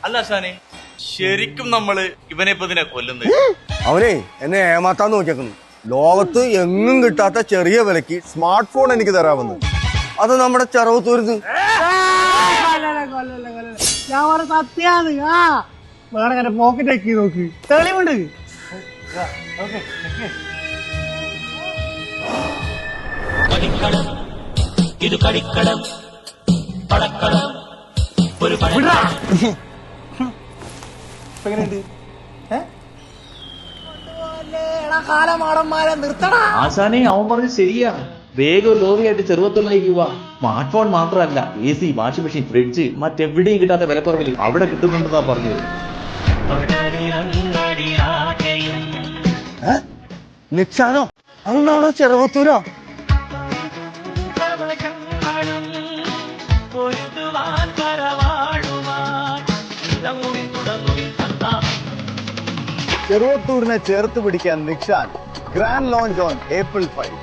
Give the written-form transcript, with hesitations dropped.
അല്ല ഷാനെ, ശരിക്കും നമ്മള് ഇവനെ ഇപ്പൊ ഇതിനെ കൊല്ലുന്നത്? അവനെ എന്നെ ഏമാത്താൻ നോക്കിയേക്കുന്നു. ലോകത്ത് എങ്ങും കിട്ടാത്ത ചെറിയ വിലക്ക് സ്മാർട്ട് ഫോൺ എനിക്ക് തരാമെന്ന്. അത് നമ്മുടെ ചെറുവത്തൂരുന്ന്. ഞാൻ പറഞ്ഞ സത്യാണ്. വേറെ പോക്കറ്റ് ആക്കി നോക്ക്, തെളിവുണ്ട്. ഇത് കളിക്കളം പടക്കളം ഒരു കാലമാടന്മാരെ നിർത്തടാ. ആശാനെ അവൻ പറഞ്ഞ് ശരിയാ. വേഗം ലോറിയായിട്ട് ചെറുപ്പത്തുള്ളിലേക്ക് പോവാ. സ്മാർട്ട് ഫോൺ മാത്രമല്ല, AC, വാഷിംഗ് മെഷീൻ, ഫ്രിഡ്ജ്, മറ്റെവിടെയും കിട്ടാത്ത വിലക്കുറവിൽ അവിടെ കിട്ടുന്നുണ്ടെന്നാ പറഞ്ഞത്. നിക്ഷാനോ അന്നാണോ ചെറുവത്തൂരോ? ചെറുവത്തൂരിനെ ചേർത്ത് പിടിക്കാൻ Nikshan grand launch on April 5.